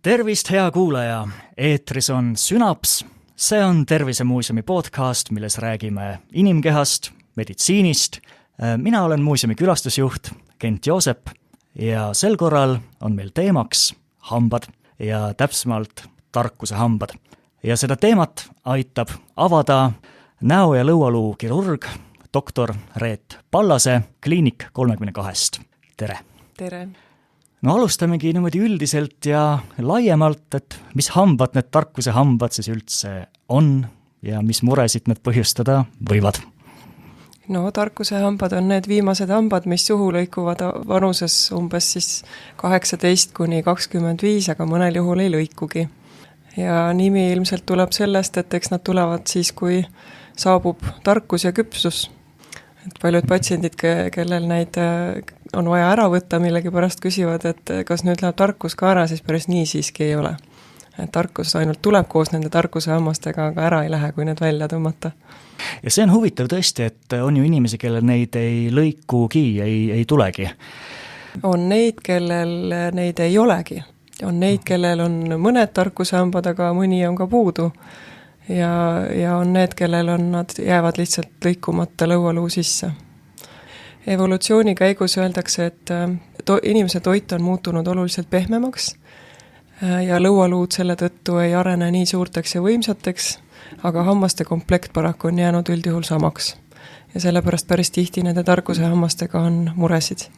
Tervist, hea kuulaja! Eetris on Sünaps. See on Tervisemuuseumi podcast, milles räägime inimkehast, meditsiinist. Mina olen muuseumi külastusjuht Kent Joosep ja sel korral on meil teemaks hambad ja täpsemalt tarkuse hambad. Ja seda teemat aitab avada näo- ja lõualuu kirurg doktor Reet Pallase Kliinik 32. Tere! Tere! No alustamegi niimoodi üldiselt ja laiemalt, et mis hambad need tarkuse hambad siis üldse on ja mis muresid need põhjustada võivad? No tarkuse hambad on need viimased hambad, mis suhu lõikuvad vanuses umbes siis 18–25, aga mõnel juhul ei lõikugi. Ja nimi ilmselt tuleb sellest, et eks nad tulevad siis, kui saabub tarkus ja küpsus. Et paljud patsiendid, kellel neid on vaja ära võtta, millegi pärast küsivad, et kas nüüd läheb tarkus ka ära, siis päris nii siiski ei ole. Et tarkus ainult tuleb koos nende tarkuse hammastega, aga ära ei lähe, kui need välja tõmmata. Ja see on huvitav tõesti, et on ju inimesi, kellel neid ei lõikugi, ei tulegi. On neid, kellel neid ei olegi. On neid, kellel on mõned tarkuse hambad, aga mõni on ka puudu. Ja on need, kellel nad jäävad lihtsalt lõikumata lõualuu sisse. Evolutsiooni käigus öeldakse, et inimese toit on muutunud oluliselt pehmemaks ja lõualuud selle tõttu ei arene nii suurteks ja võimsateks, aga hammaste komplekt paraku on jäänud üldjuhul samaks. Ja sellepärast päris tihti nende tarkuse hammastega on muresid.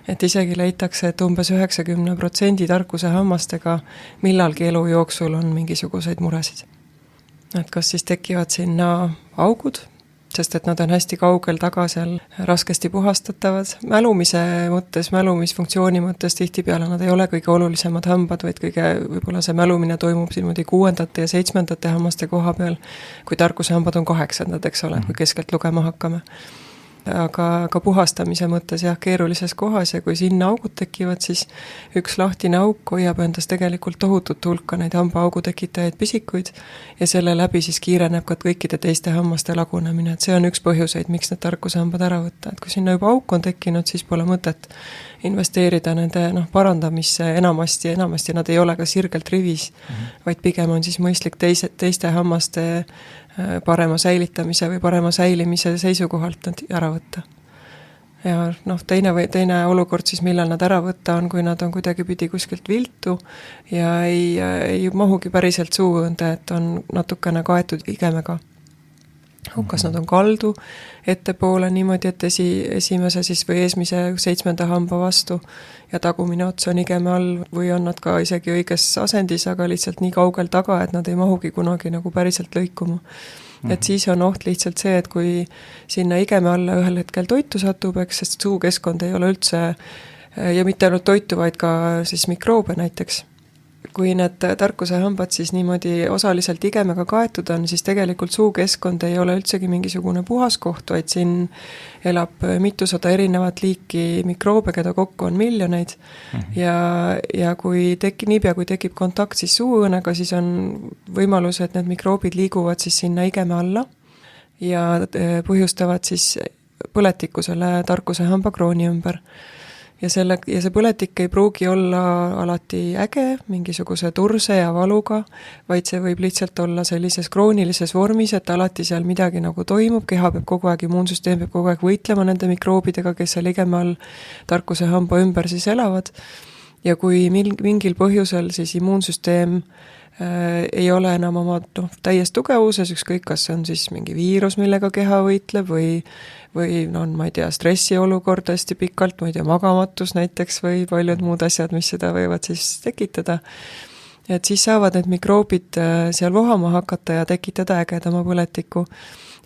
Et isegi leitakse, et umbes 90% tarkuse hammastega millalgi elu jooksul on mingisuguseid muresid. Et kas siis tekivad sinna augud, sest et nad on hästi kaugel taga seal raskesti puhastatavad. Mälumisfunktsiooni mõttes tihtipeale nad ei ole kõige olulisemad hambad, vaid võib-olla see mälumine toimub silmudi 6. ja 7. hammaste koha peal, kui tarkuse hambad on 8, eks ole, kui keskelt lugema hakkame. Aga puhastamise mõttes keerulises kohas ja kui sinna augud tekivad, siis üks lahtine auk hoiab endas tegelikult tohutut hulka neid hambaaugu tekitajaid pisikuid ja selle läbi siis kiireneb ka kõikide teiste hammaste lagunemine. Et see on üks põhjuseid, miks need tarkuse hambad ära võtta. Et kui sinna juba auk on tekkinud, siis pole mõtet investeerida nende parandamisse enamasti nad ei ole ka sirgelt rivis, vaid pigem on siis mõistlik teiste hammaste parema säilitamise või parema säilimise seisukohalt nad ära võtta. Ja teine olukord siis, millal nad ära võtta on, kui nad on kuidagipidi kuskilt viltu ja ei mahugi päriselt suuõõnde, et on natukene kaetud igemega. Kas nad on kaldu ettepoole niimoodi, et esimese siis või eesmise 7. hamba vastu ja tagumine ots on igeme all või on nad ka isegi õiges asendis, aga lihtsalt nii kaugel taga, et nad ei mahugi kunagi nagu päriselt lõikuma. Et siis on oht lihtsalt see, et kui sinna igeme alla ühel hetkel toitu satub, sest suukeskkond ei ole üldse ja mitte ainult toitu, vaid ka siis mikroobe näiteks. Kui need tarkuse hambad siis niimoodi osaliselt igemega kaetud on, siis tegelikult suukeskkond ei ole üldsegi mingisugune puhas koht, vaid siin elab mitusada erinevat liiki mikroobe, keda kokku on miljoneid. Ja kui tekib kontakt siis suuõõnega, siis on võimalus, et need mikroobid liiguvad siis sinna igeme alla ja põhjustavad siis põletikku selle tarkuse hamba krooni ümber. Ja see põletik ei pruugi olla alati äge, mingisuguse turse ja valuga, vaid see võib lihtsalt olla sellises kroonilises vormis, et alati seal midagi nagu toimub, keha peab kogu aeg, immuunsüsteem peab kogu aeg võitlema nende mikroobidega, kes seal igeme all tarkuse hamba ümber siis elavad. Ja kui mingil põhjusel siis immuunsüsteem ei ole enam oma täies tugevuses, ükskõik kas see on siis mingi viirus, millega keha võitleb või on, ma ei tea, stressiolukord hästi pikalt, ma ei tea, magamatus näiteks või paljud muud asjad, mis seda võivad siis tekitada. Et siis saavad need mikroobid seal vohama hakata ja tekitada ägedama põletiku.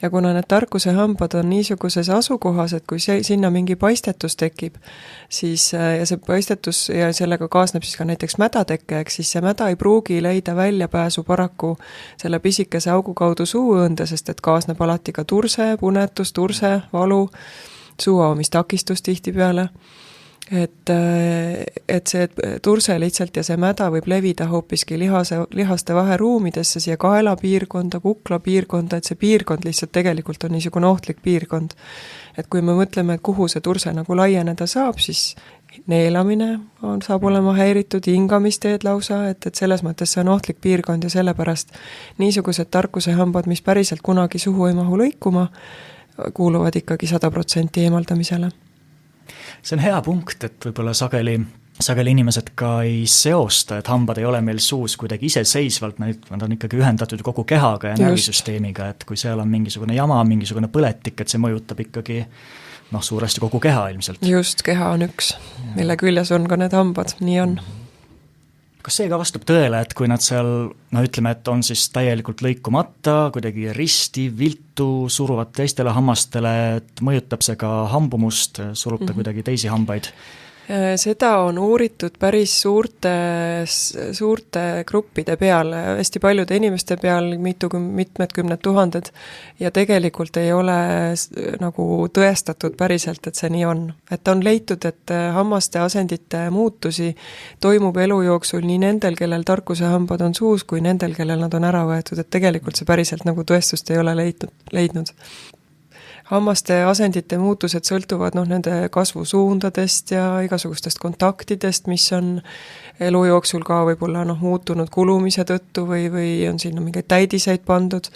Ja kuna need tarkuse hambad on niisuguses asukohas, et kui sinna mingi paistetus tekib, siis ja see paistetus ja sellega kaasneb siis ka näiteks mädateke, siis see mäda ei pruugi leida väljapääsu paraku selle pisikese augu kaudu suuõõnde, sest et kaasneb alati ka turse, punetus, turse, valu, suuaumistakistus tihtipeale. Et see turse lihtsalt ja see mäda võib levida hoopiski lihaste vaheruumidesse, siia kaela piirkonda, kukla piirkonda, et see piirkond lihtsalt tegelikult on niisugune ohtlik piirkond. Et kui me mõtleme, et kuhu see turse nagu laieneda saab, siis neelamine saab olema häiritud, hingamisteed lausa, et selles mõttes see on ohtlik piirkond ja sellepärast niisugused tarkusehambad, mis päriselt kunagi suhu ei mahu lõikuma, kuuluvad ikkagi 100% eemaldamisele. See on hea punkt, et võib-olla sageli inimesed ka ei seosta, et hambad ei ole meil suus kuidagi iseseisvalt, nad on ikkagi ühendatud kogu kehaga ja närvisüsteemiga, et kui seal on mingisugune jama, mingisugune põletik, et see mõjutab ikkagi suuresti kogu keha ilmselt. Just, keha on üks, mille küljes on ka need hambad, nii on. Kas see ka vastab tõele, et kui nad seal, ütleme, et on siis täielikult lõikumata, kuidagi risti, viltu, suruvad teistele hammastele, et mõjutab see ka hambumust, surub ta kuidagi teisi hambaid? Seda on uuritud päris suurte gruppide peal, hästi paljude inimeste peal, mitmed kümned tuhanded ja tegelikult ei ole nagu tõestatud päriselt, et see nii on. Et on leitud, et hammaste asendite muutusi toimub elu jooksul nii nendel, kellel tarkusehambad on suus, kui nendel, kellel nad on ära võetud, et tegelikult see päriselt nagu tõestust ei ole leidnud. Hammaste asendite muutused sõltuvad nende kasvusuundadest ja igasugustest kontaktidest, mis on elu jooksul ka võib-olla muutunud kulumise tõttu või on sinna mingeid täidiseid pandud.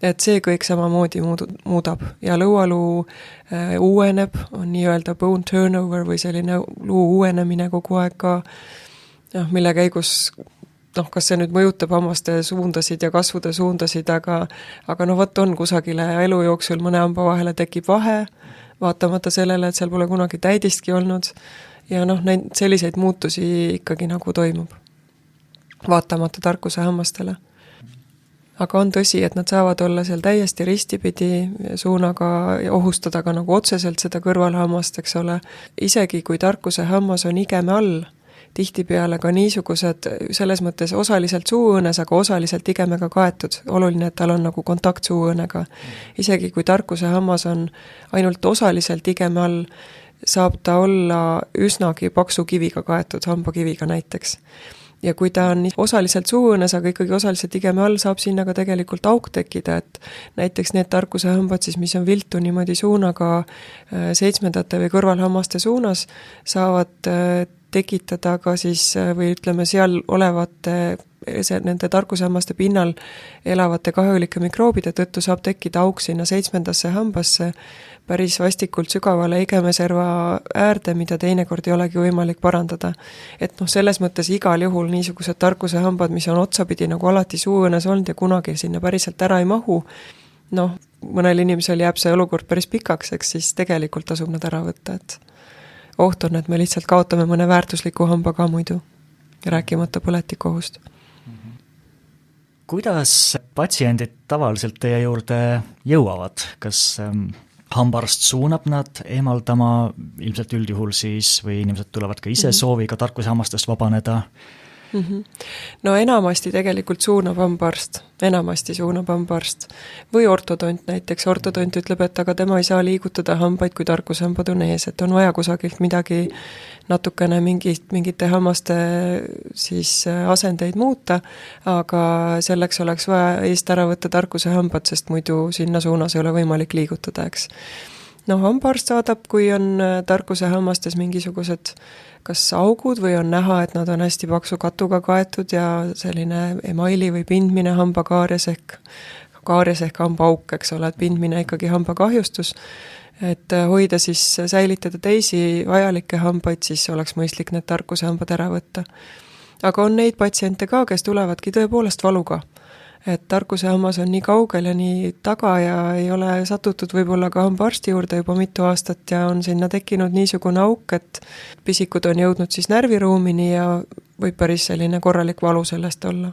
Et see kõik samamoodi muudab ja lõualuu uueneb, on nii-öelda bone turnover või selline luu uuenemine kogu aeg ka, mille käigus kas see nüüd mõjutab hammaste suundasid ja kasvude suundasid, aga võt on kusagile elu jooksul mõne hamba vahele tekib vahe, vaatamata sellele, et seal pole kunagi täidistki olnud ja selliseid muutusi ikkagi nagu toimub, vaatamata tarkuse hammastele. Aga on tõsi, et nad saavad olla seal täiesti ristipidi suunaga ja ohustada ka nagu otseselt seda kõrvalhammast, eks ole. Isegi kui tarkuse hammas on igeme all, tihtipeale ka niisugused selles mõttes osaliselt suuõõnes, aga osaliselt igemega kaetud. Oluline, et tal on nagu kontakt suuõõnega. Isegi kui tarkuse hammas on ainult osaliselt igeme all, saab ta olla üsnagi paksu kiviga kaetud, hambakiviga näiteks. Ja kui ta on osaliselt suuõõnes, aga ikkagi osaliselt igeme all, saab sinna ka tegelikult auk tekkida, et näiteks need tarkusehambad, siis, mis on viltu niimoodi suunaga 7. või kõrvalhammaste suunas, saavad tekitada ka siis või ütleme seal olevate nende tarkushammaste pinnal elavate kahjulike mikroobide tõttu saab tekkida auk sinna 7. hambasse päris vastikult sügavale igemeserva äärde, mida teinekord ei olegi võimalik parandada. Et selles mõttes igal juhul niisugused tarkusehambad, mis on otsapidi nagu alati suuõõnes olnud ja kunagi sinna päriselt ära ei mahu, mõnel inimesel jääb see olukord päris pikaks, eks siis tegelikult tasub nad ära võtta, et oht on, et me lihtsalt kaotame mõne väärtusliku hamba ka muidu, rääkimata põletikuohust. Kuidas patsiendid tavaliselt teie juurde jõuavad? Kas hambaarst suunab nad eemaldama ilmselt üldjuhul siis või inimesed tulevad ka ise sooviga tarkusehammastest vabaneda? Enamasti tegelikult suunab hambaarst või ortodont näiteks. Ortodont ütleb, et aga tema ei saa liigutada hambaid, kui tarkushambad on ees, et on vaja kusagilt midagi natukene mingite hammaste siis asendeid muuta, aga selleks oleks vaja eest ära võtta tarkusehambad, sest muidu sinna suunas ei ole võimalik liigutada, eks. Hambaarst saadab, kui on tarkusehammastes mingisugused kas augud või on näha, et nad on hästi paksu katuga kaetud ja selline emaili või pindmine hambakaares ehk hambaauk, eks ole, et pindmine ikkagi hambakahjustus, et hoida siis, säilitada teisi vajalikke hambaid, siis oleks mõistlik need tarkusehambad ära võtta. Aga on neid patsiente ka, kes tulevadki tõepoolest valuga. Et tarkusehammas on nii kaugel ja nii taga ja ei ole satutud võib-olla ka hambaarsti juurde juba mitu aastat ja on sinna tekkinud niisugune auk, et pisikud on jõudnud siis närviruumini ja võib päris selline korralik valu sellest olla.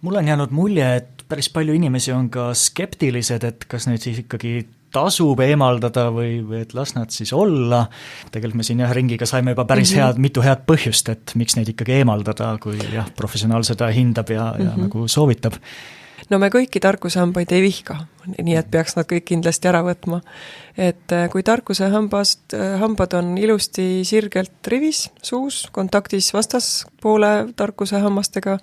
Mul on jäänud mulje, et päris palju inimesi on ka skeptilised, et kas neid siis ikkagi tasub eemaldada või et las nad siis olla. Tegelikult me siin ringiga saime juba päris mitu head põhjust, et miks neid ikkagi eemaldada, kui professionaal seda hindab ja nagu soovitab. Me kõiki tarkusehambaid ei vihka, nii et peaks nad kõik kindlasti ära võtma. Et kui tarkusehambad on ilusti sirgelt rivis, suus, kontaktis vastaspoole tarkusehammastega,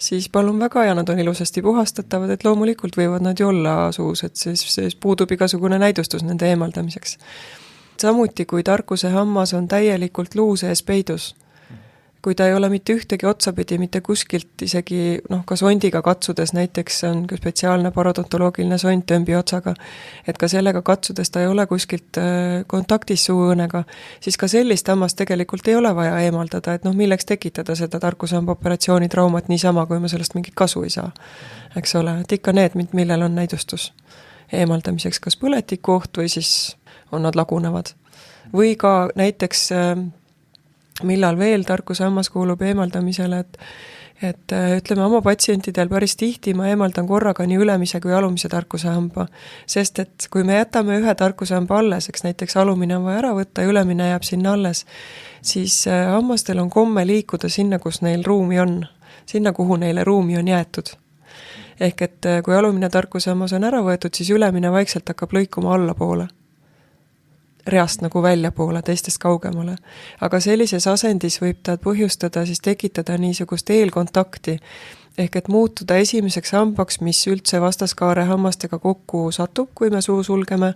siis palun väga ja nad on ilusasti puhastatavad, et loomulikult võivad nad ju olla suus, et siis puudub igasugune näidustus nende eemaldamiseks. samuti, kui tarkuse hammas on täielikult luu sees peidus. Kui ta ei ole mitte ühtegi otsapidi, mitte kuskilt isegi, ka sondiga katsudes, näiteks on spetsiaalne parodontoloogiline sond tömbi otsaga, et ka sellega katsudes ta ei ole kuskilt kontaktis suuõõnega, siis ka sellist hammast tegelikult ei ole vaja eemaldada, et milleks tekitada seda tarkusehamba operatsiooni traumat niisama, kui me sellest mingit kasu ei saa. Eks ole, et ikka need, millel on näidustus eemaldamiseks, kas põletiku oht või siis on nad lagunevad. Või ka näiteks millal veel tarkusehammas kuulub eemaldamisele, et ütleme oma patsientidel päris tihti ma eemaldan korraga nii ülemise kui alumise tarkusehamba, sest et kui me jätame ühe tarkusehamba alles, eks näiteks alumine on vaja ära võtta ja ülemine jääb sinna alles, siis hammastel on komme liikuda sinna, kus neil ruumi on, sinna, kuhu neile ruumi on jäetud. Ehk et kui alumine tarkusehammas on ära võetud, siis ülemine vaikselt hakkab lõikuma allapoole. Reast nagu väljapoole, teistest kaugemale. Aga sellises asendis võib ta põhjustada, siis tekitada niisugust eelkontakti, ehk et muutuda esimeseks hambaks, mis üldse vastaskaare hammastega kokku satub, kui me suu sulgeme,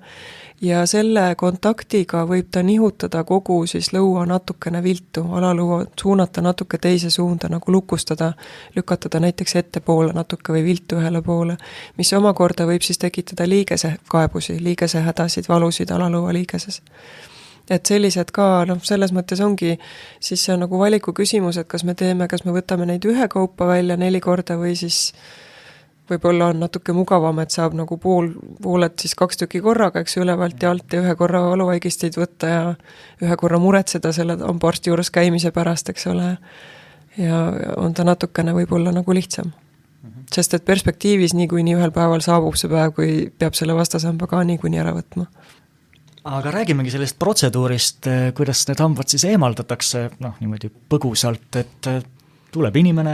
ja selle kontaktiga võib ta nihutada kogu siis lõua natukene viltu, alalõua suunata natuke teise suunda, nagu lukustada, lükatada näiteks ettepoole natuke või viltu ühele poole, mis omakorda võib siis tekitada liigese kaebusi, liigese hädasid, valusid alalõua liigeses. Et sellised ka, selles mõttes ongi, siis see on nagu valiku küsimus, et kas me võtame neid ühe kaupa välja 4 korda või siis võib-olla on natuke mugavam, et saab nagu pooled siis 2 tükki korraga, eks ülevalt ja alt ja ühe korra valuvaigisteid võtta ja ühe korra muretseda selle hambaarsti juures käimise pärast, eks ole. Ja on ta natukene võib-olla nagu lihtsam. Sest et perspektiivis niikuinii ühel päeval saabub see päev, kui peab selle vastasamba ka niikuinii ära võtma. Aga räägimegi sellest protseduurist, kuidas need hambad siis eemaldatakse, niimoodi põgusalt, et tuleb inimene,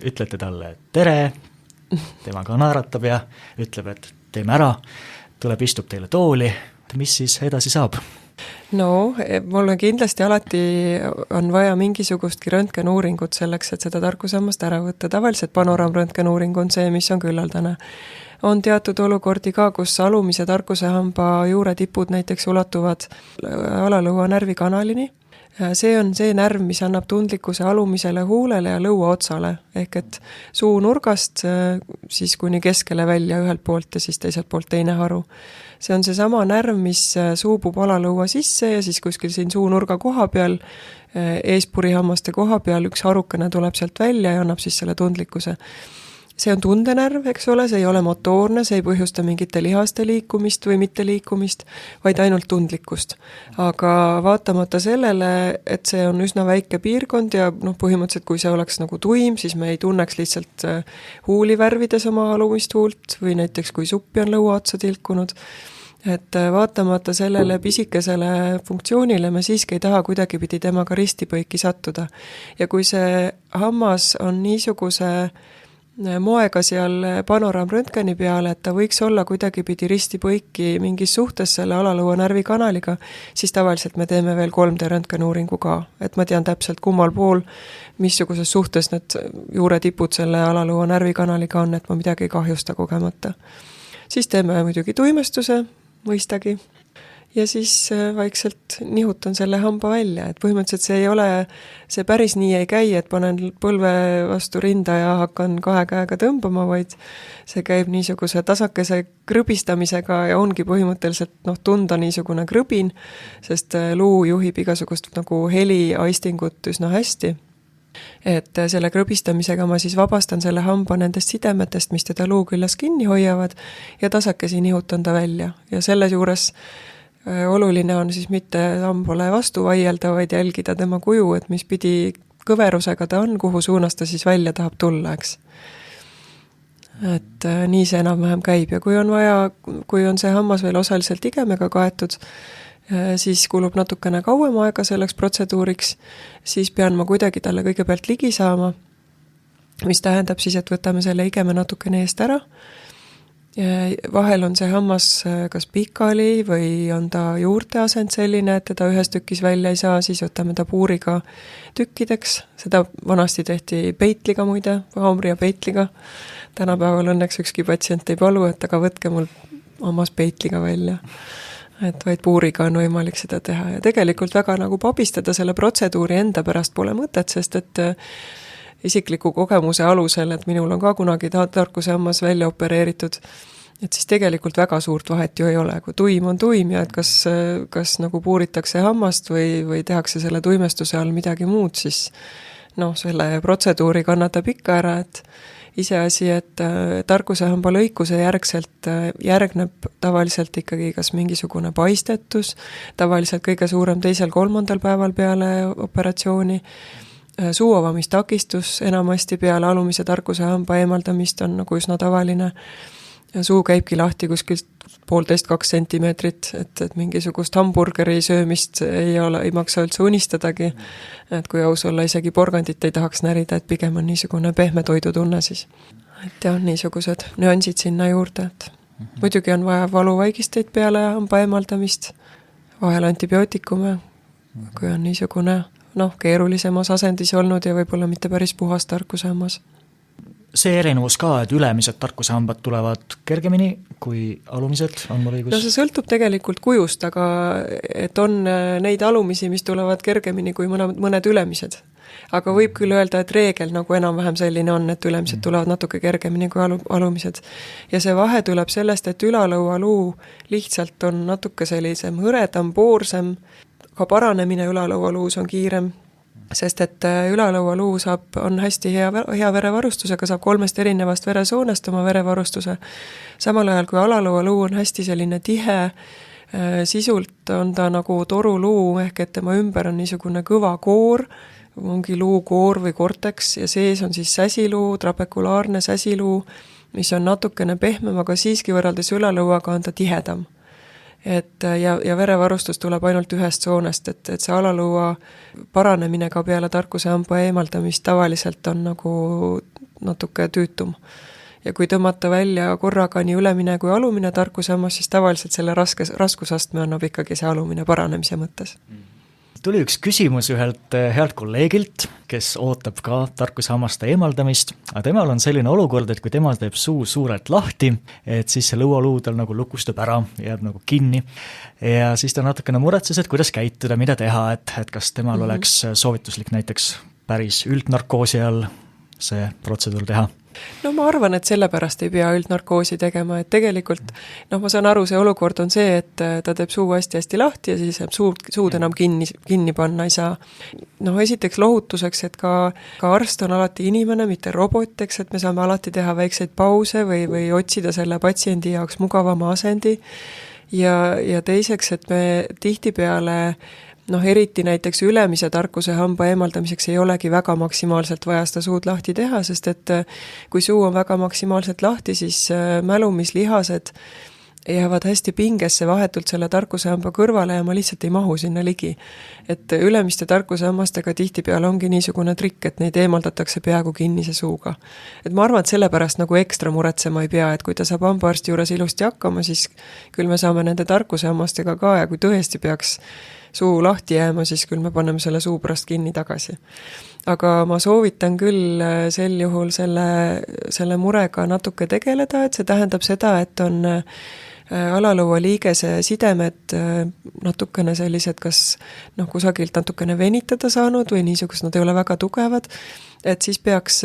ütlete talle tere, temaga naeratab ja ütleb, et teeme ära, tuleb, istub teile tooli, mis siis edasi saab? Mul on kindlasti alati on vaja mingisugustki röntgenuuringut selleks, et seda tarkusehammast ära võtta. Tavaliselt panoraamröntgenuuring on see, mis on küllaldane. On teatud olukordi ka, kus alumise tarkusehamba juure tipud näiteks ulatuvad alalõua närvikanalini. See on see närv, mis annab tundlikkuse alumisele huulele ja lõua otsale, ehk et suu nurgast siis kuni keskele välja ühelt poolt ja siis teiselt poolt teine haru. See on see sama närv, mis suubub alalõua sisse ja siis kuskil siin suu nurga koha peal, eespurihammaste koha peal üks harukene tuleb sealt välja ja annab siis selle tundlikkuse. See on tundenärv, eks ole, see ei ole motoorne, see ei põhjusta mingite lihaste liikumist või mitte liikumist, vaid ainult tundlikkust. Aga vaatamata sellele, et see on üsna väike piirkond ja põhimõtteliselt kui see oleks nagu tuim, siis me ei tunneks lihtsalt huuli värvides oma alumist huult või näiteks kui suppi on lõua otsa tilkunud. Et vaatamata sellele pisikesele funktsioonile me siiski ei taha kuidagipidi temaga ristipõiki sattuda. Ja kui see hammas on niisuguse moega seal panoraamröntgeni peale, et ta võiks olla kuidagipidi ristipõiki mingis suhtes selle alalõua närvikanaliga, siis tavaliselt me teeme veel 3D röntgenuuringu ka. Et ma tean täpselt kummal pool, missuguses suhtes need juuretipud selle alalõua närvikanaliga on, et ma midagi ei kahjusta kogemata. Siis teeme muidugi tuimestuse, mõistagi. Ja siis vaikselt nihutan selle hamba välja, et põhimõtteliselt see päris nii ei käi, et panen põlve vastu rinda ja hakkan 2 käega tõmbama, vaid see käib niisuguse tasakese krõbistamisega ja ongi põhimõtteliselt tunda niisugune krõbin, sest luu juhib igasugust nagu heliaistingut üsna hästi. Et selle krõbistamisega ma siis vabastan selle hamba nendest sidemetest, mis teda luuküllas kinni hoiavad ja tasakesi nihutan ta välja ja selle juures oluline on siis mitte hambale vastu vaielda, vaid jälgida tema kuju, et mis pidi kõverusega ta on, kuhu suunas ta siis välja tahab tulla, eks. Et nii see enam-vähem käib ja kui on vaja, kui on see hammas veel osaliselt igemega kaetud, siis kulub natukene kauem aega selleks protseduuriks, siis pean ma kuidagi talle kõigepealt ligi saama, mis tähendab siis, et võtame selle igeme natukene eest ära. Vahel on see hammas kas pikali või on ta juurte asend selline, et teda ühes tükis välja ei saa, siis võtame ta puuriga tükkideks. Seda vanasti tehti peitliga muide, haamri ja peitliga. Tänapäeval õnneks ükski patsient ei palu, et aga võtke mul hammas peitliga välja. et vaid puuriga on võimalik seda teha ja tegelikult väga nagu pabistada selle protseduuri enda pärast pole mõtet, sest et isikliku kogemuse alusel, et minul on ka kunagi tarkusehammas välja opereeritud, et siis tegelikult väga suurt vahet ju ei ole, kui tuim on tuim ja et kas nagu puuritakse hammast või tehakse selle tuimestuse all midagi muud, siis selle protseduuri kannatab ikka ära, et iseasi, et tarkusehamba lõikuse järgselt järgneb tavaliselt ikkagi kas mingisugune paistetus, tavaliselt kõige suurem 2.-3. päeval peale operatsiooni, suu avamistakistus enamasti peale alumise tarkusehamba eemaldamist on nagu üsna tavaline. Suu käibki lahti kuskilt 1,5–2 sentimeetrit, et mingisugust hamburgeri söömist ei maksa üldse unistadagi, et kui aus olla, isegi porgandit ei tahaks närida, et pigem on niisugune pehme toidutunne siis. Et jah, niisugused nüansid sinna juurde, et muidugi on vaja valuvaigisteid peale hamba eemaldamist, vahel antibiootikume, kui on niisugune keerulisemas asendis olnud ja võib-olla mitte päris puhas tarkusehammas. See erinevus ka, et ülemised tarkusehambad tulevad kergemini kui alumised, on mul õigus? See sõltub tegelikult kujust, aga et on neid alumisi, mis tulevad kergemini kui mõned ülemised. Aga võib küll öelda, et reegel nagu enam-vähem selline on, et ülemised tulevad natuke kergemini kui alumised. Ja see vahe tuleb sellest, et ülalõualuu lihtsalt on natuke sellisem hõredam, poorsem, ka paranemine ülalõualuus on kiirem, sest et ülalõualuu on hästi hea verevarustusega, saab 3 erinevast veresoonest oma verevarustuse. Samal ajal kui alalõualuu on hästi selline tihe, sisult on ta nagu toruluu, ehk et tema ümber on niisugune kõva koor, ongi luukoor või korteks ja sees on siis säsiluu, trapekulaarne säsiluu, mis on natukene pehmem, aga siiski võrreldes ülalõuaga on ta tihedam. Ja verevarustus tuleb ainult ühest soonest, et see alalõua paranemine ka peale tarkusehamba eemaldamist tavaliselt on nagu natuke tüütum. Ja kui tõmmata välja korraga nii ülemine kui alumine tarkusehammas, siis tavaliselt selle raskusastme annab ikkagi see alumine paranemise mõttes. Tuli üks küsimus ühelt healt kolleegilt, kes ootab ka tarkushammaste eemaldamist, aga temal on selline olukord, et kui tema teeb suu suurelt lahti, et siis see lõualuu tal nagu lukustab ära, jääb nagu kinni ja siis ta natukene muretses, et kuidas käituda, mida teha, et kas temal oleks soovituslik näiteks päris üldnarkoosi all see protseduur teha. Ma arvan, et sellepärast ei pea üldnarkoosi tegema, et tegelikult ma saan aru, see olukord on see, et ta teeb suu hästi lahti ja siis suud enam kinni panna ei saa. Esiteks lohutuseks, et ka arst on alati inimene, mitte robot, eks, et me saame alati teha väikseid pause või otsida selle patsiendi jaoks mugavama asendi ja teiseks, et me tihtipeale eriti näiteks ülemise tarkusehamba eemaldamiseks ei olegi väga maksimaalselt vaja seda suud lahti teha, sest et kui suu on väga maksimaalselt lahti, siis mälumislihased jäävad hästi pingesse vahetult selle tarkusehamba kõrvale ja ma lihtsalt ei mahu sinna ligi. Et ülemiste tarkusehammastega tihtipeale ongi niisugune trikk, et neid eemaldatakse peaaegu kinnise suuga. Et ma arvan, et sellepärast nagu ekstra muretsema ei pea, et kui ta saab hambaarsti juures ilusti hakkama, siis küll me saame nende tarkusehammastega ka ja kui tõesti peaks suu lahti jääma, siis küll me paneme selle suu pärast kinni tagasi. Aga ma soovitan küll sel juhul selle murega natuke tegeleda, et see tähendab seda, et on alalõua liigese sidemed natukene sellised, kas kusagilt natukene venitada saanud või niisugust, nad ei ole väga tugevad, et siis peaks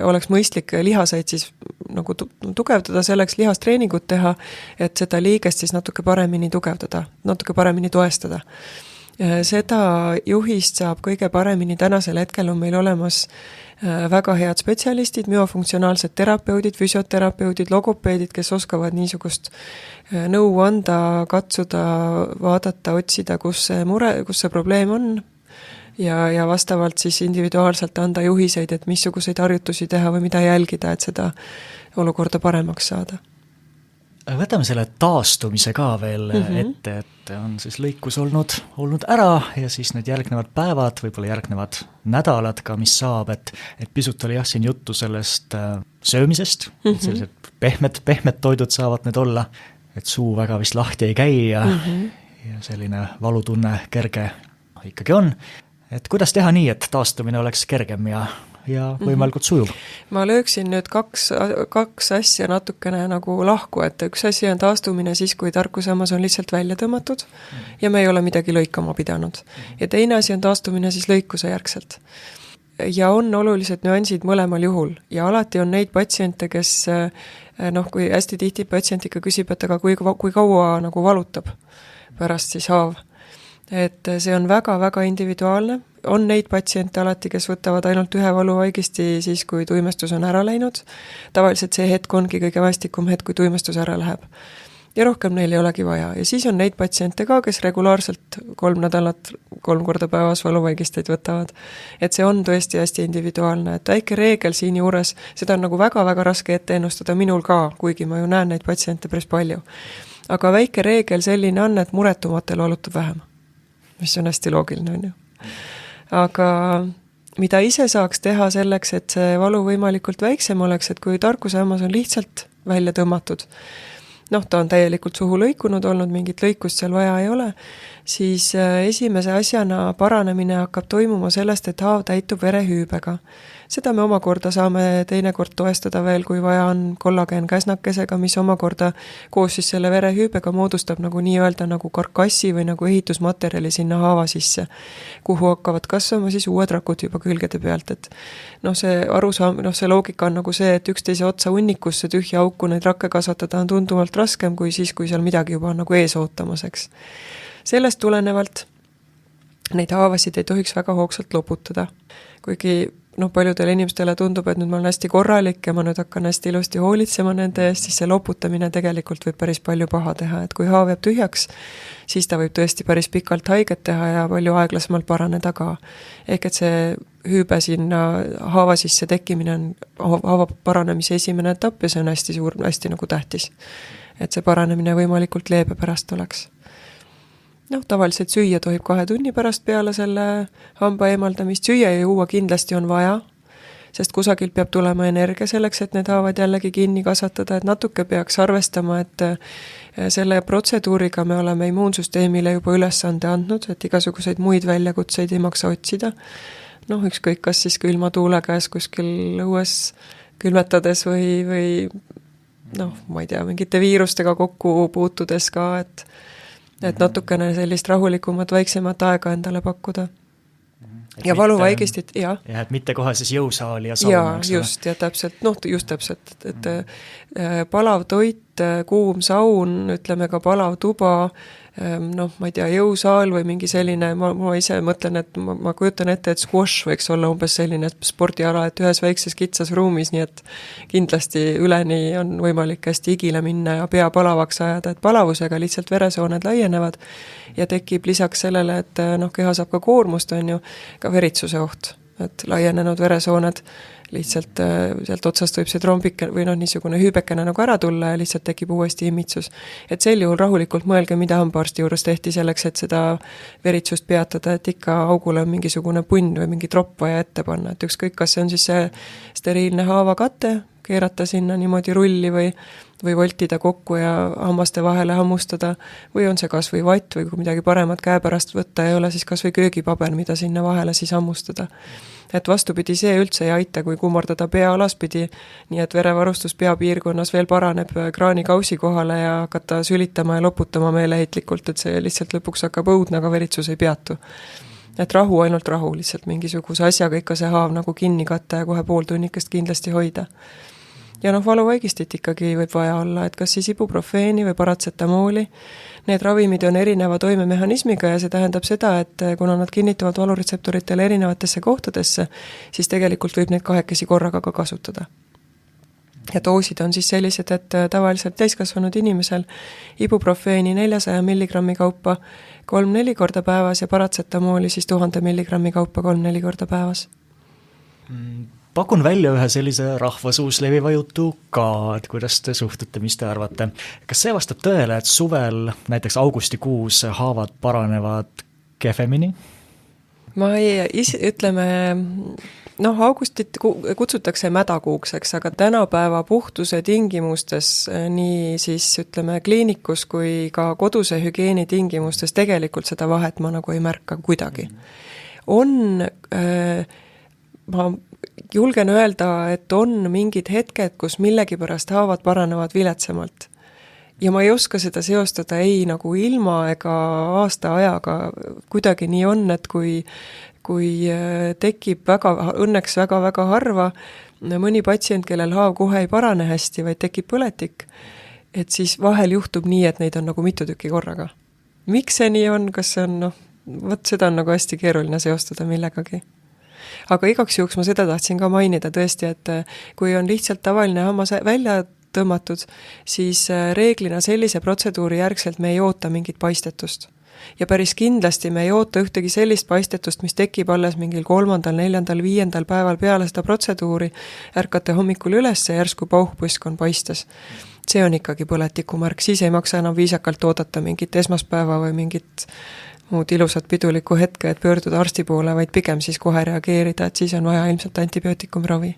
oleks mõistlik lihaseid siis nagu tugevdada, selleks lihastreeningut teha, et seda liigest siis natuke paremini tugevdada, natuke paremini toestada. Seda juhist saab kõige paremini tänasel hetkel on meil olemas väga head spetsialistid, myofunktsionaalsed terapeudid, füsioterapeudid, logopeedid, kes oskavad niisugust nõu anda, katsuda, vaadata, otsida, kus see probleem on, ja vastavalt siis individuaalselt anda juhiseid, et missuguseid harjutusi teha või mida jälgida, et seda olukorda paremaks saada. Võtame selle taastumise ka veel ette, et on siis lõikus olnud ära ja siis need järgnevad päevad, võib-olla järgnevad nädalad ka, mis saab, et pisut oli siin juttu sellest söömisest, et sellised pehmed toidud saavad need olla, et suu väga vist lahti ei käi ja selline valutunne kerge ikkagi on. Et kuidas teha nii, et taastumine oleks kergem ja ja võimalikult sujuv. Ma lööksin nüüd kaks asja natukene nagu lahku, et üks asi on taastumine siis, kui tarkusehammas on lihtsalt välja tõmmatud ja me ei ole midagi lõikama pidanud. Ja teine asi on taastumine siis lõikuse järgselt. Ja on olulised nüansid mõlemal juhul ja alati on neid patsiente, kes kui hästi tihti patsient ikka küsib, et aga kui kaua nagu valutab pärast siis haav. Et see on väga-väga individuaalne. On neid patsiente alati, kes võtavad ainult ühe valuvaigisti siis, kui tuimestus on ära läinud. Tavaliselt see hetk ongi kõige vastikum hetk, kui tuimestus ära läheb. Ja rohkem neil ei olegi vaja. Ja siis on neid patsiente ka, kes regulaarselt 3 nädalat 3 korda päevas valuvaigisteid võtavad. Et see on tõesti hästi individuaalne. Et väike reegel siin juures, seda on nagu väga-väga raske ette ennustada minul ka, kuigi ma ju näen neid patsiente päris palju. Aga väike reegel selline on, et muretumatel valutab vähem. Mis on hästi loogiline, on ju. Aga mida ise saaks teha selleks, et see valu võimalikult väiksem oleks, et kui tarkusehammas on lihtsalt välja tõmmatud, ta on täielikult suhu lõikunud olnud, mingit lõikust seal vaja ei ole, siis esimese asjana paranemine hakkab toimuma sellest, et haav täitub verehüübega. Seda me omakorda saame teinekord toestada veel, kui vaja on kollageenkäsnakesega, mis omakorda koos siis selle verehüübega moodustab nagu nii-öelda nagu karkassi või nagu ehitusmaterjali sinna haava sisse, kuhu hakkavad kasvama siis uued rakud juba külgede pealt. Et see arusaam, see loogika on nagu see, et üksteise otsa unnikusse tühja auku neid rakke kasvatada on tunduvalt raskem kui siis, kui seal midagi juba on nagu ees ootamas, eks. Sellest tulenevalt neid haavasid ei tohiks väga hoogsalt loputada, kuigi paljudele inimestele tundub, et nüüd ma olen hästi korralik ja ma nüüd hakkan hästi ilusti hoolitsema nende eest, siis see loputamine tegelikult võib päris palju paha teha, et kui haav jääb tühjaks, siis ta võib tõesti päris pikalt haiget teha ja palju aeglasemalt paraneda ka. Ehk et see hüübe sinna haava sisse tekkimine on haava paranemise esimene etapp ja see on hästi suur, hästi nagu tähtis, et see paranemine võimalikult leebe pärast oleks. Tavaliselt süüa tohib 2 tunni pärast peale selle hamba eemaldamist. Süüa ja juua kindlasti on vaja, sest kusagilt peab tulema energia selleks, et need haavad jällegi kinni kasvatada, et natuke peaks arvestama, et selle protseduuriga me oleme immuunsüsteemile juba ülesande andnud, et igasuguseid muid väljakutseid ei maksa otsida. Ükskõik kas siis külma tuule käes kuskil õues külmetades või ma ei tea, mingite viirustega kokku puutudes ka, et natukene sellist rahulikumat, väiksemat aega endale pakkuda. Ja valuvaigistit, jah. Ja, et mitte kohe siis jõusaali ja sauna. Ja, just, ja täpselt, just täpselt, et palav toit, kuum saun, ütleme ka palav tuba, ma ei tea, jõusaal või mingi selline, ma ise mõtlen, et ma kujutan ette, et squash võiks olla umbes selline spordiala, et ühes väikses kitsas ruumis, nii et kindlasti üleni on võimalik hästi igile minna ja pea palavaks ajada, et palavusega lihtsalt veresooned laienevad ja tekib lisaks sellele, et keha saab ka koormust, on ju, ka veritsuse oht, et laienenud veresooned lihtsalt sealt otsast võib see trombike või niisugune hüübekene nagu ära tulla ja lihtsalt tekib uuesti imitsus. Et sel juhul rahulikult mõelge, mida hambaarsti juures tehti selleks, et seda veritsust peatada, et ikka augule on mingisugune punn või mingi tropp vaja ette panna, et ükskõik, kas see on siis see steriilne haavakate, keerata sinna niimoodi rulli või voltida kokku ja hammaste vahele hammustada, või on see kas või vatt või kui midagi paremat käepärast võtta ei ole, siis kas või köögipaber, mida sinna vahele siis hammustada. Et vastupidi, see üldse ei aita, kui kummardada pea alaspidi, nii et verevarustus peapiirkonnas veel paraneb kraanikausi kohale ja hakata sülitama ja loputama meeleheitlikult, et see lihtsalt lõpuks hakkab õudne, aga veritsus ei peatu. Et rahu, ainult rahu, lihtsalt mingisuguse asjaga ikka see haav nagu kinni katta ja kohe pool tunnikest kindlasti hoida. Ja valuvaigistit ikkagi võib vaja olla, et kas siis ibuprofeeni või paratsetamooli. Need ravimid on erineva toimemehhanismiga ja see tähendab seda, et kuna nad kinnitavad valuretseptoritele erinevatesse kohtadesse, siis tegelikult võib neid kahekesi korraga ka kasutada. Ja doosid on siis sellised, et tavaliselt täiskasvanud inimesel ibuprofeeni 400 milligrammi kaupa 3-4 korda päevas ja paratsetamooli siis 1000 milligrammi kaupa 3-4 korda päevas. Pakun välja ühe sellise rahvasuus leviva jutu ka, et kuidas te suhtute, mis te arvate. Kas see vastab tõele, et suvel, näiteks augustikuus, haavad paranevad kehvemini? Ma ütleme, augustit kutsutakse mädakuukseks, aga tänapäeva puhtuse tingimustes, nii siis ütleme kliinikus kui ka koduse hügieeni tingimustes tegelikult seda vahet ma nagu ei märka kuidagi. On ma julgen öelda, et on mingid hetked, kus millegipärast haavad paranevad viletsamalt. Ja ma ei oska seda seostada ei nagu ilma ega aasta ajaga, kuidagi nii on, et kui tekib õnneks väga harva mõni patsient, kellel haav kohe ei parane hästi, vaid tekib põletik, et siis vahel juhtub nii, et neid on nagu mitu tükki korraga. Miks see nii on, kas see on, võt seda on nagu hästi keeruline seostada millegagi. Aga igaks juhuks ma seda tahtsin ka mainida tõesti, et kui on lihtsalt tavaline hammas välja tõmmatud, siis reeglina sellise protseduuri järgselt me ei oota mingit paistetust. Ja päris kindlasti me ei oota ühtegi sellist paistetust, mis tekib alles mingil 3., 4., 5. päeval peale seda protseduuri, ärkate hommikul üles ja järsku pauhpusk on paistes. See on ikkagi põletikumärk, siis ei maksa enam viisakalt oodata mingit esmaspäeva või mingit muud ilusat pidulikku hetke, et pöörduda arsti poole, vaid pigem siis kohe reageerida, et siis on vaja ilmselt antibiootikumravi.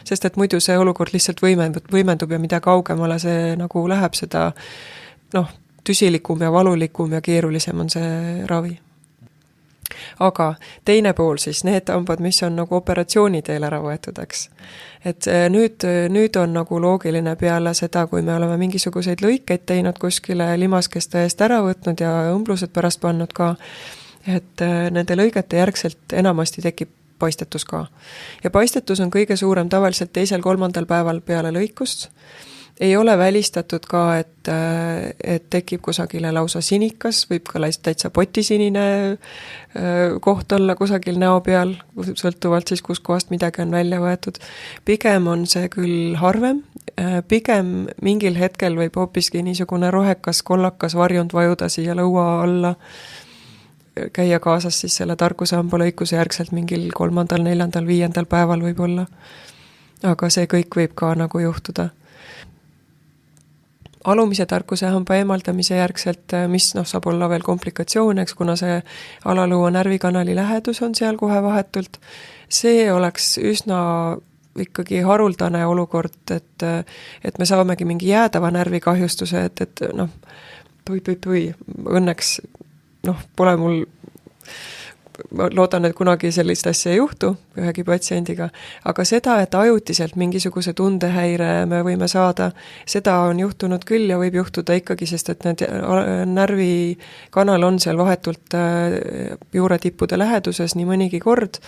Sest et muidu see olukord lihtsalt võimendub ja mida kaugemale see nagu läheb, seda tüsilikum ja valulikum ja keerulisem on see ravi. Aga teine pool siis, need hambad, mis on nagu operatsiooni teel ära võetud, eks. Et nüüd on nagu loogiline peale seda, kui me oleme mingisuguseid lõikeid teinud kuskile limaskeste eest ära võtnud ja õmblused pärast pannud ka, et nende lõigete järgselt enamasti tekib paistetus ka. Ja paistetus on kõige suurem tavaliselt 2., 3. päeval peale lõikust. Ei ole välistatud ka, et tekib kusagile lausa sinikas, võib ka täitsa potisinine koht olla kusagil näo peal, sõltuvalt siis, kus kohast midagi on välja võetud. Pigem on see küll harvem, pigem mingil hetkel võib hoopiski niisugune rohekas, kollakas varjund vajuda siia lõua alla, käia kaasas siis selle tarkusehamba lõikuse järgselt mingil 3., 4., 5. päeval võib olla. Aga see kõik võib ka nagu juhtuda. Alumise tarkusehamba eemaldamise järgselt, mis saab olla veel komplikatsioon, eks, kuna see alalõua närvikanali lähedus on seal kohe vahetult. See oleks üsna ikkagi haruldane olukord, et me saamegi mingi jäädava närvikahjustuse, et õnneks pole mul, ma loodan, et kunagi sellist asja ei juhtu ühegi patsiendiga, aga seda, et ajutiselt mingisuguse tundehäire me võime saada, seda on juhtunud küll ja võib juhtuda ikkagi, sest et need närvikanal on seal vahetult juuretippude läheduses nii mõnigi kord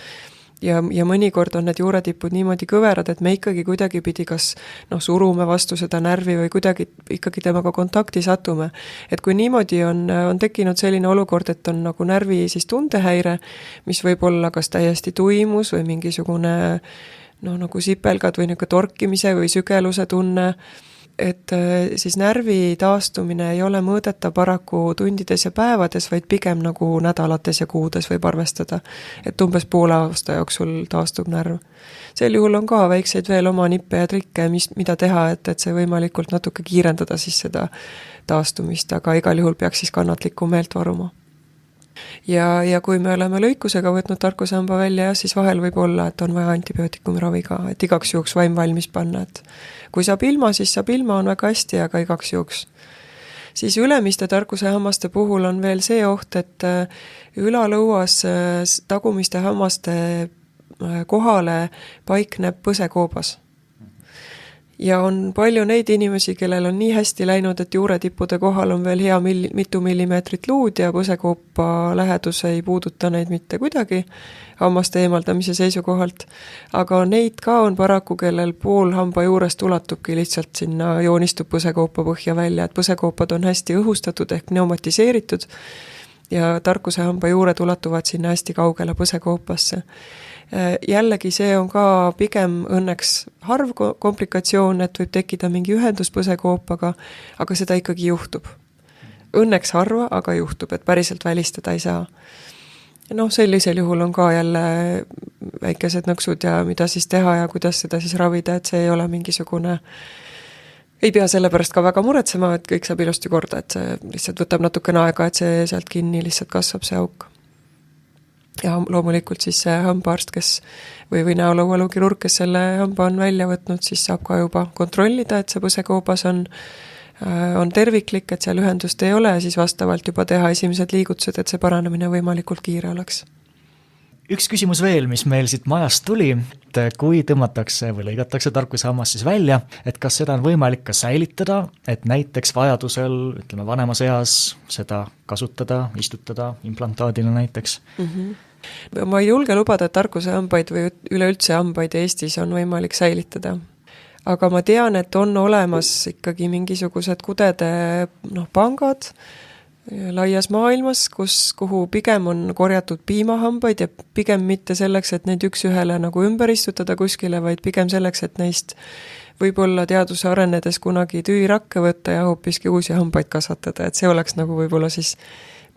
ja mõnikord on need juuretipud niimoodi kõverad, et me ikkagi kuidagi pidi kas surume vastu seda närvi või kuidagi ikkagi temaga kontakti satume. Et kui niimoodi on tekkinud selline olukord, et on nagu närvi siis tundehäire, mis võib olla kas täiesti tuimus või mingisugune nagu sipelgad või torkimise või sügeluse tunne, et siis närvi taastumine ei ole mõõdeta paraku tundides ja päevades, vaid pigem nagu nädalates ja kuudes võib arvestada, et umbes poole aasta jooksul taastub närv. Sel juhul on ka väikseid veel oma nippe ja trikke, mida teha, et see võimalikult natuke kiirendada siis seda taastumist, aga igal juhul peaks siis kannatlikku meelt varuma. Ja kui me oleme lõikusega võtnud tarkusehamba välja, siis vahel võib olla, et on vaja antibiootikumiravi ka, et igaks juhuks vaim valmis panna, et kui saab ilma, siis saab ilma, on väga hästi, aga igaks juhuks. Siis ülemiste tarkusehammaste puhul on veel see oht, et ülalõuas tagumiste hammaste kohale paikneb põsekoobas. Ja on palju neid inimesi, kellel on nii hästi läinud, et juuretippude kohal on veel hea mitu millimeetrit luud ja põsekoopa lähedus ei puuduta neid mitte kuidagi hammaste eemaldamise seisukohalt. Aga neid ka on paraku, kellel pool hamba juurest ulatubki lihtsalt sinna joonistub põsekoopa põhja välja, et põsekoopad on hästi õhustatud ehk pneumatiseeritud ja tarkusehamba juured ulatuvad sinna hästi kaugele põsekoopasse. Jällegi see on ka pigem õnneks harv komplikatsioon, et võib tekkida mingi ühendus põsekoopaga, aga seda ikkagi juhtub. Õnneks harva, aga juhtub, et päriselt välistada ei saa. Sellisel juhul on ka jälle väikesed nõksud ja mida siis teha ja kuidas seda siis ravida, et see ei ole mingisugune, ei pea selle pärast ka väga muretsema, et kõik saab ilusti korda, et see lihtsalt võtab natukene aega, et see sealt kinni lihtsalt kasvab see auk. Ja loomulikult siis see hambaarst, kes või näolõualukirurg, kes selle hamba on välja võtnud, siis saab ka juba kontrollida, et see põsekoobas on terviklik, et seal ühendust ei ole ja siis vastavalt juba teha esimesed liigutused, et see paranemine võimalikult kiire oleks. Üks küsimus veel, mis meil siit majast tuli, et kui tõmmatakse või lõigatakse tarkusehammas siis välja, et kas seda on võimalik ka säilitada, et näiteks vajadusel, ütleme vanemas eas seda kasutada, istutada implantaadina näiteks? Ma ei julge lubada, et tarkusehambaid või üleüldse hambaid Eestis on võimalik säilitada. Aga ma tean, et on olemas ikkagi mingisugused kudede pangad, laias maailmas, kuhu pigem on korjatud piimahambaid ja pigem mitte selleks, et neid üks-ühele nagu ümber istutada kuskile, vaid pigem selleks, et neist võib-olla teaduse arenedes kunagi tüvirakke võtta ja hoopiski uusi hambaid kasvatada, et see oleks nagu võib-olla siis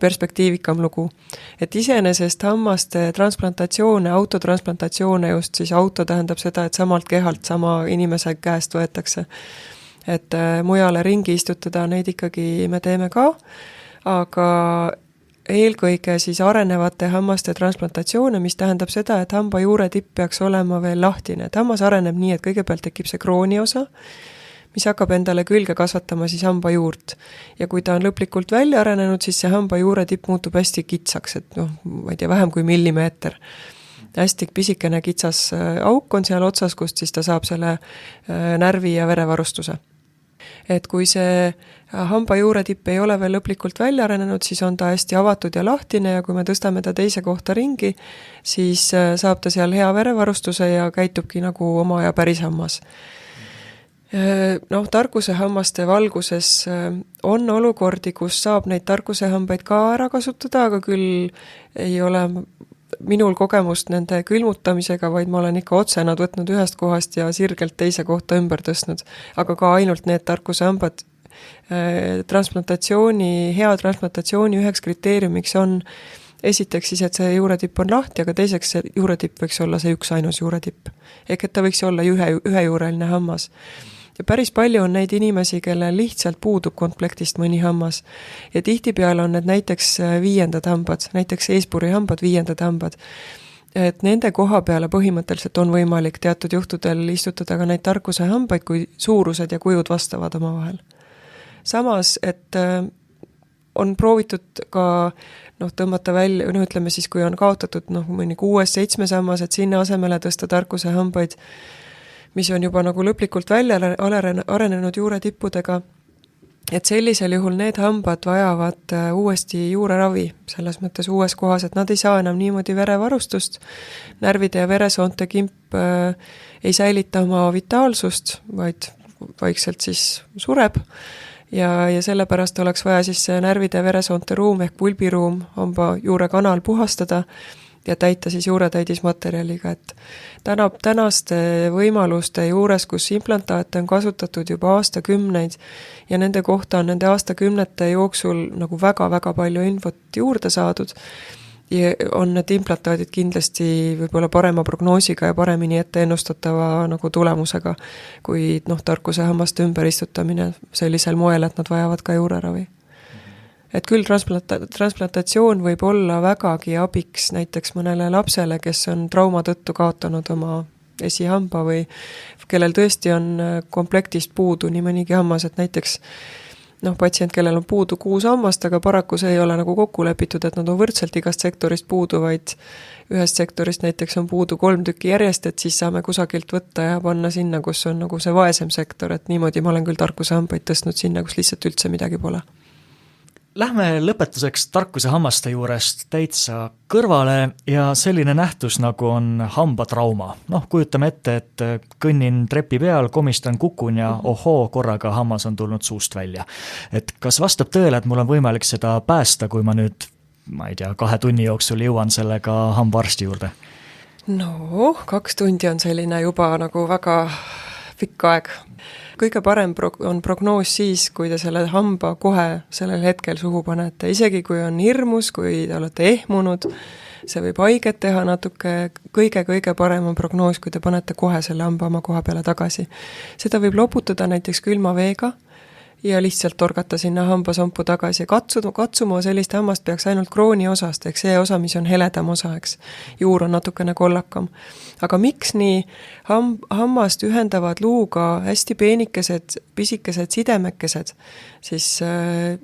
perspektiivikam lugu. Et iseenesest hammaste transplantatsioone, autotransplantatsioone just siis auto tähendab seda, et samalt kehalt sama inimese käest võetakse. Et mujale ringi istutada neid ikkagi me teeme ka, aga eelkõige siis arenevate hammaste transplantatsioone, mis tähendab seda, et hamba juure tipp peaks olema veel lahtine. Et hammas areneb nii, et kõigepealt tekib see krooni osa, mis hakkab endale külge kasvatama siis hamba juurt. Ja kui ta on lõplikult välja arenenud, siis see hamba juure tipp muutub hästi kitsaks, et ma ei tea, vähem kui millimeeter. Hästi pisikene kitsas auk on seal otsas, kust siis ta saab selle närvi ja verevarustuse. Et kui see hamba juure tipp ei ole veel lõplikult välja arenenud, siis on ta hästi avatud ja lahtine ja kui me tõstame ta teise kohta ringi, siis saab ta seal hea verevarustuse ja käitubki nagu oma ja päris hammas. Tarkusehammaste valguses on olukordi, kus saab neid tarkusehambaid ka ära kasutada, aga küll ei ole minul kogemust nende külmutamisega, vaid ma olen ikka otse nad võtnud ühest kohast ja sirgelt teise kohta ümber tõstnud. Aga ka ainult need tarkusehambad hea transplantatsiooni üheks kriteeriumiks on esiteks siis, et see juuretipp on lahti, aga teiseks see juuretipp võiks olla see üks ainus juuretipp. Ehk et ta võiks olla ühejuureline hammas. Ja päris palju on neid inimesi, kellel lihtsalt puudub komplektist mõni hammas. Ja tihtipeale on need näiteks 5. hambad, näiteks eespuri hambad, 5. hambad. Et nende koha peale põhimõtteliselt on võimalik teatud juhtudel istutada ka neid tarkusehambaid, kui suurused ja kujud vastavad oma vahel. Samas, et on proovitud ka tõmmata välja, ütleme siis, kui on kaotatud mõni 6-7 hammas, et sinna asemele tõsta tarkusehambaid, mis on juba nagu lõplikult välja arenenud juuretippudega, et sellisel juhul need hambad vajavad uuesti juureravi, selles mõttes uues kohas, et nad ei saa enam niimoodi verevarustust, närvide ja veresoonte kimp ei säilita oma vitaalsust, vaid vaikselt siis sureb ja sellepärast oleks vaja siis närvide ja veresoonte ruum ehk pulbiruum hamba juurekanal puhastada ja täita siis juuretäidismaterjaliga, et tänaste võimaluste juures, kus implantaate on kasutatud juba aastakümneid ja nende kohta on nende aastakümnete jooksul nagu väga-väga palju infot juurde saadud ja on need implantaadid kindlasti võib-olla parema prognoosiga ja paremini ette ennustatava nagu tulemusega kui tarkusehammaste ümberistutamine sellisel moel, et nad vajavad ka juureravi. Et küll transplantatsioon võib olla vägagi abiks näiteks mõnele lapsele, kes on trauma tõttu kaotanud oma esihamba või kellel tõesti on komplektist puudu nii mõnigi hammas, et näiteks patsient, kellel on puudu 6 hammast, aga paraku see ei ole nagu kokku lepitud, et nad on võrdselt igast sektorist puudu, vaid ühest sektorist näiteks on puudu 3 tükki järjest, et siis saame kusagilt võtta ja panna sinna, kus on nagu see vaesem sektor, et niimoodi ma olen küll tarkusehambaid tõstnud sinna, kus lihtsalt üldse midagi pole. Lähme lõpetuseks tarkusehammaste juurest täitsa kõrvale ja selline nähtus nagu on hambatrauma. Kujutame ette, et kõnnin trepi peal, komistan, kukun ja ohoo, korraga hammas on tulnud suust välja. Et kas vastab tõele, et mul on võimalik seda päästa, kui ma nüüd, 2 tunni jooksul jõuan sellega hambaarsti juurde? 2 tundi on selline juba nagu väga pikk aeg. Kõige parem on prognoos siis, kui te selle hamba kohe sellel hetkel suhu panete. Isegi kui on hirmus, kui te olete ehmunud, see võib haiget teha natuke, kõige parem on prognoos, kui te panete kohe selle hamba oma koha peale tagasi. Seda võib loputada näiteks külma veega ja lihtsalt torgata sinna hambasompu tagasi ja katsuma sellist hammast peaks ainult krooni osast, ehk see osa, mis on heledam osa, eks. Juur on natukene kollakam. Aga miks nii hammast ühendavad luuga hästi peenikesed, pisikesed sidemekesed, siis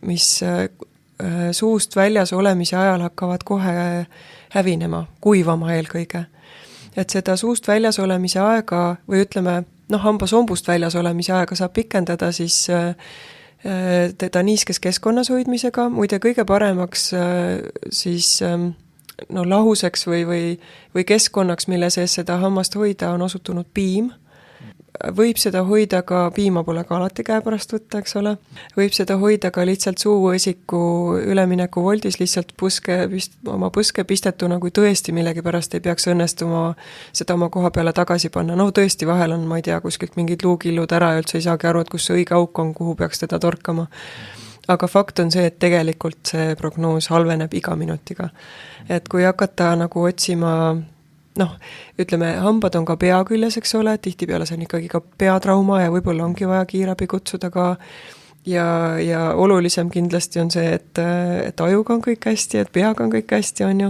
mis suust väljas olemise ajal hakkavad kohe hävinema, kuivama eelkõige. Et seda suust väljas olemise aega või ütleme, hambasombust väljas olemise aega saab pikendada siis teda niiskes keskkonnas hoidmisega, muide kõige paremaks siis lahuseks või keskkonnaks, mille sees seda hammast hoida, on osutunud piim. Võib seda hoida ka, piima pole ka alati käepärast võtta, eks ole. Võib seda hoida ka lihtsalt suuõsiku ülemineku voldis lihtsalt oma põske pistetuna, kui tõesti millegi pärast ei peaks õnnestuma seda oma koha peale tagasi panna. Tõesti vahel on, ma ei tea, kuskilt mingid luugillud ära ja üldse ei saagi aru, et kus see õige auk on, kuhu peaks teda torkama. Aga fakt on see, et tegelikult see prognoos halveneb iga minutiga. Et kui hakata nagu otsima ütleme, hambad on ka pea küljes, eks ole, tihtipeale see on ikkagi ka peatrauma ja võib-olla ongi vaja kiirabi kutsuda ka ja olulisem kindlasti on see, et ajuga on kõik hästi, et peaga on kõik hästi, on ju.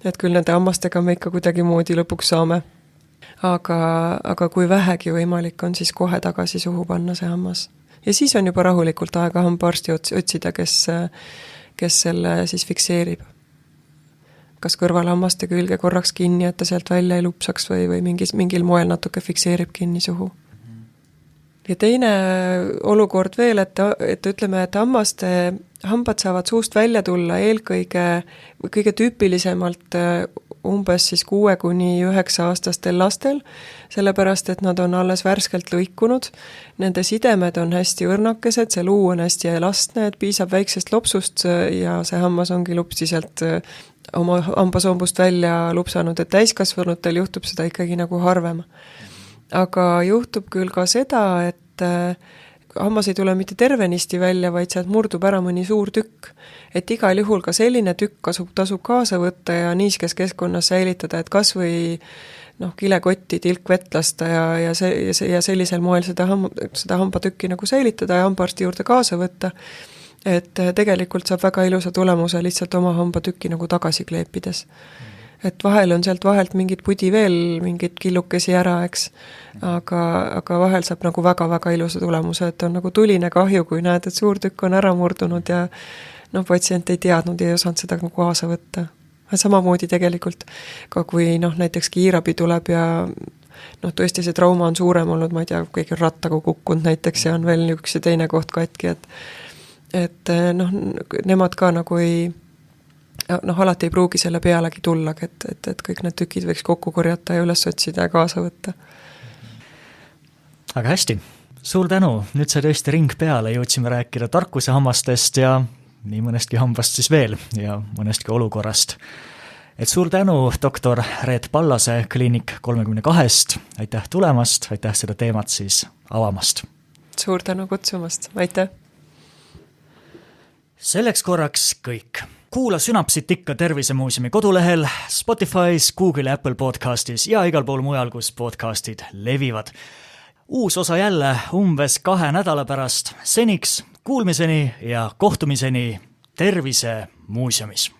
Et küll nende hammastega me ikka kuidagi moodi lõpuks saame. Aga kui vähegi võimalik on, siis kohe tagasi suhu panna see hammas. Ja siis on juba rahulikult aega hambaarsti otsida, kes selle siis fikseerib. Kas kõrvalhammaste külge korraks kinni, et ta sealt välja ei lupsaks või mingil moel natuke fikseerib kinni suhu. Ja teine olukord veel, et ütleme, et hambad saavad suust välja tulla kõige tüüpilisemalt umbes siis 6–9 aastastel lastel, sellepärast, et nad on alles värskelt lõikunud. Nende sidemed on hästi õrnakesed, see luu on hästi elastne, et piisab väiksest lopsust ja see hammas ongi lupsiselt oma hambasombust välja lupsanud, et täiskasvanutel juhtub seda ikkagi nagu harvem. Aga juhtub küll ka seda, et hammas ei tule mitte tervenisti välja, vaid sealt murdub ära mõni suur tükk. Et igal juhul ka selline tükk tasub kaasa võtta ja niiskes keskkonnas säilitada, et kas või kilekotti, tilkvett lasta ja sellisel moel seda hambatükki nagu säilitada ja hambaarsti juurde kaasa võtta. Et tegelikult saab väga ilusa tulemuse lihtsalt oma hambatükki nagu tagasi kleepides. Et vahel on sealt vahelt mingid pudi veel, mingid killukesi ära, eks. Aga vahel saab nagu väga-väga ilusa tulemuse, et on nagu tuline kahju, kui näed, et suur tükk on ära murdunud ja patsient ei teadnud ja ei osanud seda nagu kaasa võtta. Samamoodi tegelikult, ka kui näiteks kiirabi tuleb ja tõesti see trauma on suurem olnud, ma ei tea, keegi on rattaga kukkunud näiteks ja on veel üks ja teine koht katki, et nemad ka nagu alati ei pruugi selle pealegi tulla, et kõik need tükid võiks kokku korjata ja üles otsida ja kaasa võtta. Aga hästi, suur tänu, nüüd sai tõesti ring peale, jõudsime rääkida tarkuse hammastest ja nii mõnestki hambast siis veel ja mõnestki olukorrast. Et suur tänu doktor Reet Pallase kliinik 32, aitäh tulemast, aitäh seda teemat siis avamast. Suur tänu kutsumast, aitäh! Selleks korraks kõik. Kuula Sünapsit ikka Tervisemuuseumi kodulehel, Spotify's, Google ja Apple podcastis ja igal pool mujal, kus podcastid levivad. Uus osa jälle umbes 2 nädala pärast. Seniks kuulmiseni ja kohtumiseni Tervisemuuseumis.